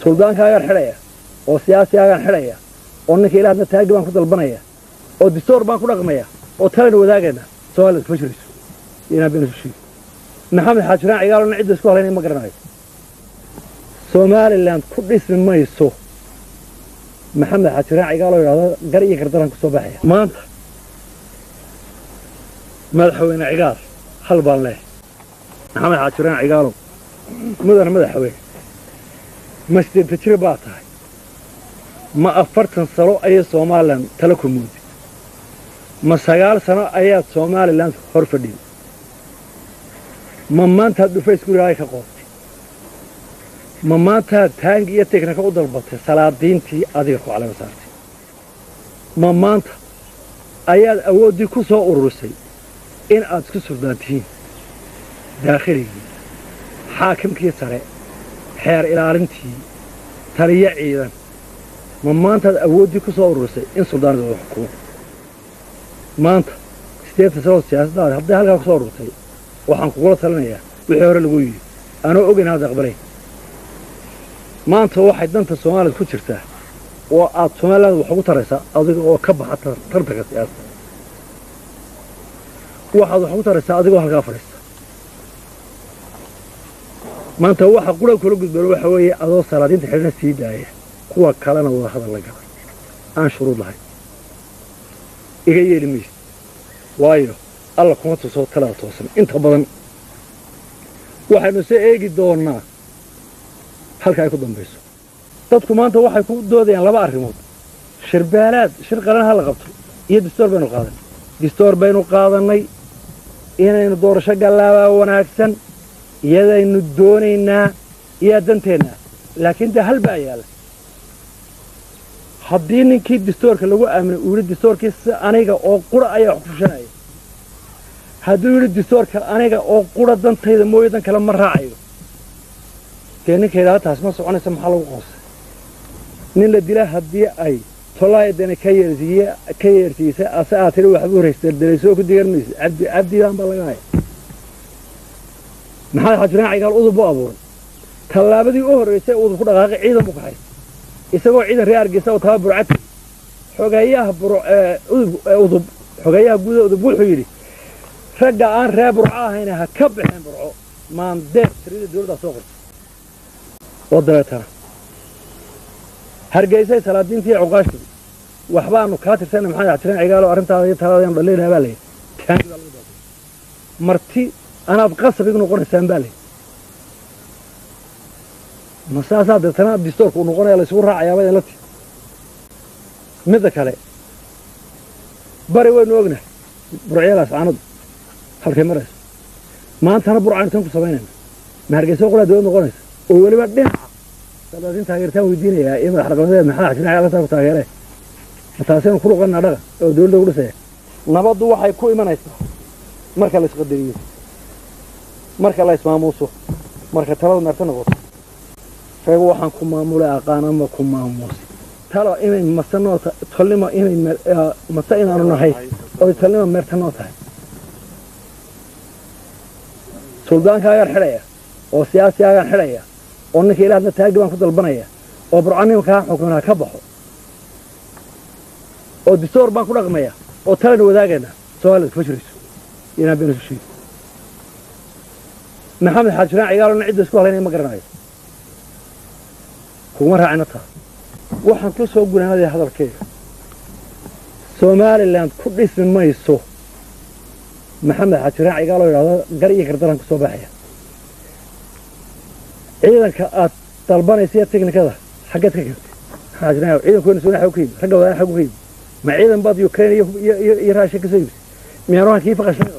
سلطان كاغان حرية أو سياسي كاغان حرية أو إنك إله نتاج بان كتل بنايا أو دستور بان كل رقمية أو تلين وذاقنا سؤال فشرس ينا بين الشيء محمد حاجران عيالنا عدة سؤال هنا ما قرناي سومالي لاند كل اسم ما يسوه محمد حاجران عيالنا هذا قرية كردران كصباحية ما أنت مدحوين عقال حلبان له محمد حاجران عقاله مدن مدحوين مسجد تجرباته ما أفرت صلو أي سومالي تلكم مودي ما سيال سنة أيات سومالي لاند خرفدين ما أنت هدفيس كوري هاي كقوت ما أنت تانج يتكنا كقدر بطه سلادين تي أديكو على مسارتي ما أنت أيات أودي كسو أرسي إن أدكو سلطانتين داخلي حاكم كيساري حير إلى أرنتي تريع إيضا ما أنت أودي كسو أرسي إن سلطان ذو حكومة ما أنت ستيف تسوي السياسة دار هبدا هلقا كسو أرسي waxaan ku wada talinayaa wixii hore lagu yiri anoo ogeyn hada aqbalay maanta waxay danta Soomaaliya ku jirtaa oo aad Soomaaliya wax ugu taraysaa adiga oo ka baxata tartanka siyaasadda waxaad wax ugu taraysaa adiga halka fariista maanta waxa qura kula gudbay waxa weeye adoo salaadiinta xirna sii daaya kuwa kalena wada hadal la galay aan shuruud lahayn iga yeelimis waayo الله كنت صوت ثلاثة توصل أنت بدن واحد مسيء دورنا هل كان يكون بيسو تدكم أنت واحد يكون دودي يعني لا بعرف موت شربالات شرقنا هلا قبض دستور بينو قاضي دستور بينو قاضي إنه دور شقة لا وناكسن يدا إنه دونينا يدنتنا لكن ده هل بقى حدين كي دستور كلو أمن ورد دستور كيس أنا جا أو قرأ أي حكوشنا هذا يريد دستور كأنيقا أو قرة دنتيدا مويدا كلام راعيه كأنك هذا تسمع سؤال سمح الله وقص نيل الدلا هدي أي طلع دنا كيرتي ساعات الواحد وريستر دريسو كدير ميس عبدي دام بالغاي maxay xajraan cigal udub abuur talaabadii u horeysay uu ku dhaqaaqay ciidan u kaxay isagoo ciidan reer Hargeysa oo tababar cad xogayaha udub xogayaha guud udub wuxuu yiri ragga aan reer burco ahayna ha ka bixin burco maan deeq tirida dawladda soo qortay wadada Hargeysa salaadiintii cuqaashtii waxbaanu ka tirsanay maxay xajraan cigal oo arintaada talaadeen dhaleena baa leeyahay marti أنا بقصب يكون قرن سامبالي مساسات تنا دستور كون قرن يلا يسور راعي هذا لتي ماذا كله بري وين وجنه برعيلاس عنود هالكاميرا ما أنت أنا برعان تنقص بيننا ما هرجع سوق ولا دون قرن أولي بعدين لازم تغيرتها وديني يا إما حركة ما حد عشان على تاخد تغييره متاسين خلق قرن هذا دول دول سه نبض واحد كوي ما نيسه مركز الصقدرية marka la ismaamuuso marka talada martana qoto sheego waxaan ku maamulay aqaana ma ku maamuus talo inay masano tolimo inay masa inaanu nahay oo tolimo martana tahay suldaanka ayaa xiraya oo siyaasi ayaa xiraya oo ninka ilaahna taagi baan ku dalbanaya oo burcaanimo ka xukumaha ka baxo oo distور baan ku dhaqmaya oo talada wadaagana su'aal fashriis ina been shii محمد حاجران عيالنا عدة سكوها لين ما قرناي هو مرة عنتها وحن كل سوق قلنا هذا الكيف سومالي لاند كل اسم ما يسوه محمد حاجران عيالنا هذا قرية كردران كصباحية إذا كأت طلبان يصير تكني كذا حاجات كذا حاجران إذا كنا سوينا حكيم حاجة ولا حكيم مع إذا بعض يوكرين يراشك كسيب ميروان كيف قشنا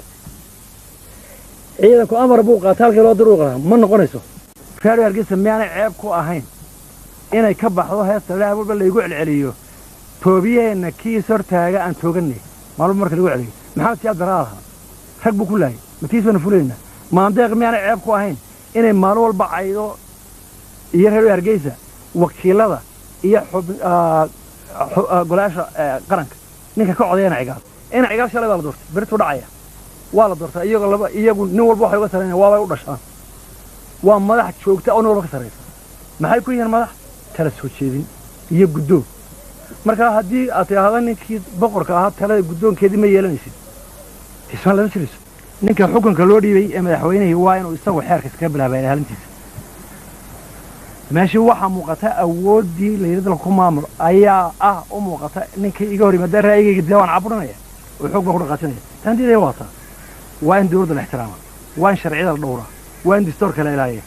ciidanku amar buu qaataalkii loo diruuqaa ma noqonayso reer Hargeysa miyaan ceeb ku ahayn inay ka baxdo heesta laabulba la igu celceliyo toobiyeena kii sortaaga aan tooganay maalmo marka lagu celiyo maxaa si adaraha rag buu ku laayay matiisana fuleena maandeeq miyaan ceeb ku ahayn inay maalmo walba caydo iyo reer Hargeysa wakiilada iyo golaasha qaranka ninka ka codeeyana cigaal shalay baa la doortay birtu dhacaya waa la doortay iyagu nin walba waxa uga sareeyay waa bay u dhashaan waa madax joogta oo nolol ka sareeyay maxay ku yihiin madax tala soo jeedin iyo guddoon marka haddii aad tidhaahdo ninkii boqorka ahaa talada guddoonkeedii ma yeelanaysid isma lama jirayso ninka xukunka loo dhiibay ee madaxweynihii waa inuu isagu xeerka iskaga bilaabay ilaalintiisa meeshii waxaa muuqata awooddii layidhi ku maamul ayaa u muuqata ninkii iga hor yimaada ra'yigayga dee waan caburinaya oo xoog baan ku dhaqaajinaya taantiidaya waataa waa in dawladda la ixtiraama waa in sharciyada la dhowraa waa in dastuurka la ilaaliya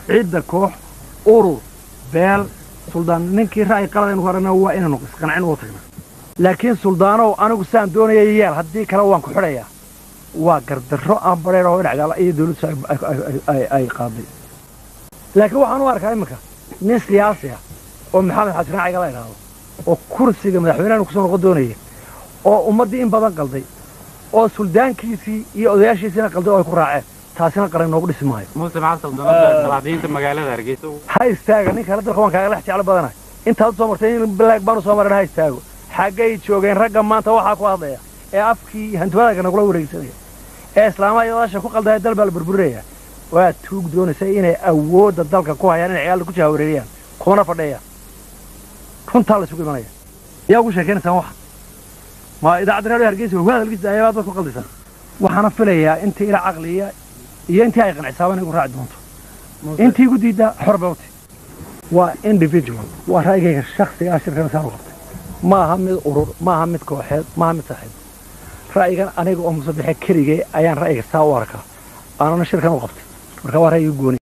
cidda koox urur beel suldaan ninkii ra'yi qalad aynu ku aragna waa inaynu isqancin ugu tagna laakiin suldaanow anigu saan doonaya yeel haddii kale waan ku xidhayaa waa gardarro aan bareer oo dhacgaala iyo dawladdu ay qaaday laakiin waxaan u arkaa iminka nin siyaasi ah oo maxamed xasan caaga la yidhaahdo oo kursiga madaxweynaha ku soo noqon doonaya oo ummaddii in badan qalday oo suldaankiisii iyo odayaashiisiina qalday oo ay ku raaceen taasina qaran noogu dhisi maayo muuse maxamed suldaanada salaadiinta magaalada Hargeysa ha istaaga ninka kale dalka waan kaaga lex jecel badanahay intaad soo martay in black baan soo marin ha istaago xaggay joogeen ragga maanta waxaa ku hadlaya ee afkii hantiwadaga nagula wareegsanaya ee islaamaha yadaasha ku qalday dalba la burburinaya waa tuug doonaysa inay awoodda dalka ku hayaan inay ciyaalka ku jahwareeriyaan kuna fadhiyaan runtaa la isugu imanaya yaa ugu sheekeynaysaa wax ma idaacadda reer Hargeysa waa hadalkiisa ayaad ku qaldaysan waxaana filayaa intii ila caqliya iyo intii ay qanacsaabaan igu raaci doonto intii ugu diida xorbawti waa individual waa ra'yigayga shakhsiga ah shirkada saaru qabtay ma aha mid urur ma aha mid kooxeed ma aha mid saaxiib ra'yigan aniga oo musabbixay keligay ayaan ra'yiga saa u arkaa aanana shirkan u qabtay marka waa ra'yiga gooni